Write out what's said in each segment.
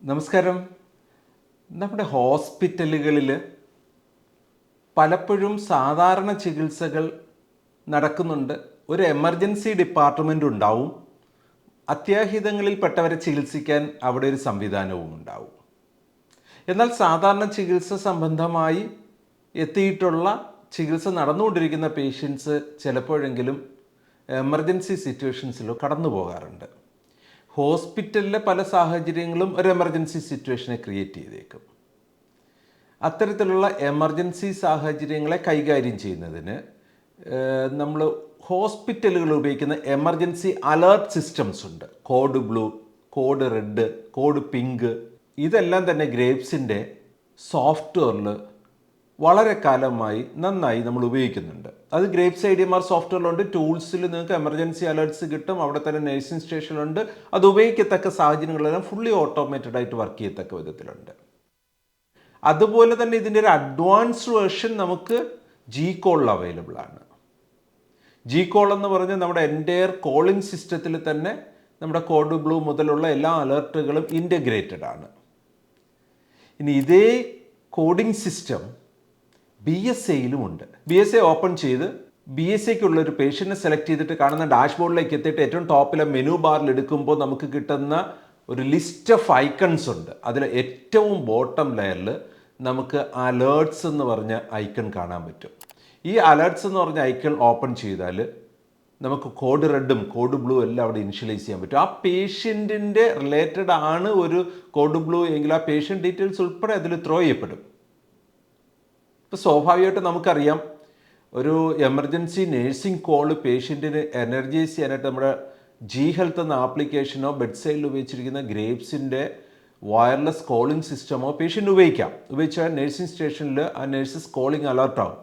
നമസ്കാരം. നമ്മുടെ ഹോസ്പിറ്റലുകളിൽ പലപ്പോഴും സാധാരണ ചികിത്സകൾ നടക്കുന്നുണ്ട്. ഒരു എമർജൻസി ഡിപ്പാർട്ട്മെൻ്റ് ഉണ്ടാവും. അത്യാഹിതങ്ങളിൽപ്പെട്ടവരെ ചികിത്സിക്കാൻ അവിടെ ഒരു സംവിധാനവും ഉണ്ടാവും. എന്നാൽ സാധാരണ ചികിത്സ സംബന്ധമായി എത്തിയിട്ടുള്ള ചികിത്സ നടന്നുകൊണ്ടിരിക്കുന്ന പേഷ്യൻസ് ചിലപ്പോഴെങ്കിലും എമർജൻസി സിറ്റുവേഷൻസിലോ കടന്നു പോകാറുണ്ട്. ഹോസ്പിറ്റലിലെ പല സാഹചര്യങ്ങളും ഒരു എമർജൻസി സിറ്റുവേഷനെ ക്രിയേറ്റ് ചെയ്തേക്കും. അത്തരത്തിലുള്ള എമർജൻസി സാഹചര്യങ്ങളെ കൈകാര്യം ചെയ്യുന്നതിന് നമ്മൾ ഹോസ്പിറ്റലുകൾ ഉപയോഗിക്കുന്ന എമർജൻസി അലേർട്ട് സിസ്റ്റംസ് ഉണ്ട്. Code blue, code red, code pink. ഇതെല്ലാം തന്നെ ഗ്രേപ്സിൻ്റെ സോഫ്റ്റ്വെയറിൽ വളരെ കാലമായി നന്നായി നമ്മൾ ഉപയോഗിക്കുന്നുണ്ട്. അത് ഗ്രേപ്സ് IDMR സോഫ്റ്റ്വെയറിലുണ്ട്. ടൂൾസിൽ നിങ്ങൾക്ക് എമർജൻസി അലേർട്ട്സ് കിട്ടും. അവിടെ തന്നെ നഴ്സിംഗ് സ്റ്റേഷനിലുണ്ട്. അത് ഉപയോഗിക്കത്തക്ക സാഹചര്യങ്ങളെല്ലാം ഫുള്ളി ഓട്ടോമേറ്റഡ് ആയിട്ട് വർക്ക് ചെയ്യത്തക്ക വിധത്തിലുണ്ട്. അതുപോലെ തന്നെ ഇതിൻ്റെ ഒരു അഡ്വാൻസ്ഡ് വേർഷൻ നമുക്ക് G-Call അവൈലബിൾ ആണ്. G-Call എന്ന് പറഞ്ഞാൽ നമ്മുടെ എൻ്റയർ കോളിംഗ് സിസ്റ്റത്തിൽ തന്നെ നമ്മുടെ കോഡ് ബ്ലൂ മുതലുള്ള എല്ലാ അലേർട്ടുകളും ഇൻ്റഗ്രേറ്റഡ് ആണ്. ഇനി ഇതേ കോഡിംഗ് സിസ്റ്റം BSAയിലും ഉണ്ട്. BSA ഓപ്പൺ ചെയ്ത് BSAക്കുള്ളൊരു പേഷ്യൻറ്റിനെ സെലക്ട് ചെയ്തിട്ട് കാണുന്ന ഡാഷ്ബോർഡിലേക്ക് എത്തിയിട്ട് ഏറ്റവും ടോപ്പിലെ മെനു ബാറിൽ എടുക്കുമ്പോൾ നമുക്ക് കിട്ടുന്ന ഒരു ലിസ്റ്റ് ഓഫ് ഐക്കൺസ് ഉണ്ട്. അതിൽ ഏറ്റവും ബോട്ടം ലെയറിൽ നമുക്ക് അലേർട്ട്സ് എന്ന് പറഞ്ഞ ഐക്കൺ കാണാൻ പറ്റും. ഈ അലേർട്ട്സ് എന്ന് പറഞ്ഞ ഐക്കൺ ഓപ്പൺ ചെയ്താൽ നമുക്ക് കോഡ് റെഡും കോഡ് ബ്ലൂ എല്ലാം അവിടെ ഇനിഷ്യലൈസ് ചെയ്യാൻ പറ്റും. ആ പേഷ്യൻറ്റിൻ്റെ റിലേറ്റഡ് ആണ് ഒരു കോഡ് ബ്ലൂ എങ്കിൽ ആ പേഷ്യൻ്റ് ഡീറ്റെയിൽസ് ഉൾപ്പെടെ അതിൽ ത്രോ ചെയ്യപ്പെടും. ഇപ്പോൾ സ്വാഭാവികമായിട്ട് നമുക്കറിയാം, ഒരു എമർജൻസി നേഴ്സിംഗ് കോള് പേഷ്യൻറ്റിന് എനർജൈസ് ചെയ്യാനായിട്ട് നമ്മുടെ G-Health എന്ന ആപ്ലിക്കേഷനോ ബെഡ് സൈഡിൽ ഉപയോഗിച്ചിരിക്കുന്ന ഗ്രേപ്സിൻ്റെ വയർലെസ് കോളിംഗ് സിസ്റ്റമോ പേഷ്യൻ്റ് ഉപയോഗിച്ചാൽ നേഴ്സിംഗ് സ്റ്റേഷനിൽ ആ നേഴ്സസ് കോളിംഗ് അലർട്ടാവും.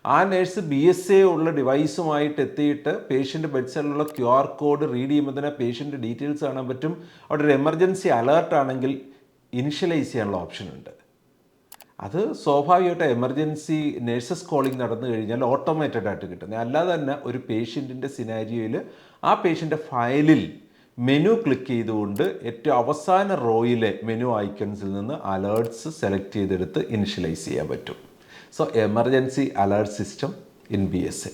ആ നേഴ്സ് BSA ഉള്ള ഡിവൈസുമായിട്ട് എത്തിയിട്ട് പേഷ്യൻ്റ് ബെഡ് സൈഡിലുള്ള QR കോഡ് റീഡ് ചെയ്യുമ്പോൾ തന്നെ പേഷ്യൻ്റ് ഡീറ്റെയിൽസ് കാണാൻ പറ്റും. അവിടെ ഒരു എമർജൻസി അലേർട്ടാണെങ്കിൽ ഇനിഷ്യലൈസ് ചെയ്യാനുള്ള ഓപ്ഷൻ ഉണ്ട്. അത് സ്വാഭാവികമായിട്ട് എമർജൻസി നേഴ്സസ് കോളിംഗ് നടന്നു കഴിഞ്ഞാൽ ഓട്ടോമേറ്റഡ് ആയിട്ട് കിട്ടുന്നത്. അല്ലാതെ തന്നെ ഒരു പേഷ്യൻറ്റിൻ്റെ സിനാരിയോയിൽ ആ പേഷ്യൻ്റെ ഫയലിൽ മെനു ക്ലിക്ക് ചെയ്തുകൊണ്ട് ഏറ്റവും അവസാന റോയിലെ മെനു ഐക്കൺസിൽ നിന്ന് അലേർട്ട്സ് സെലക്ട് ചെയ്തെടുത്ത് ഇനിഷ്യലൈസ് ചെയ്യാൻ പറ്റും. So emergency alert system in BSA.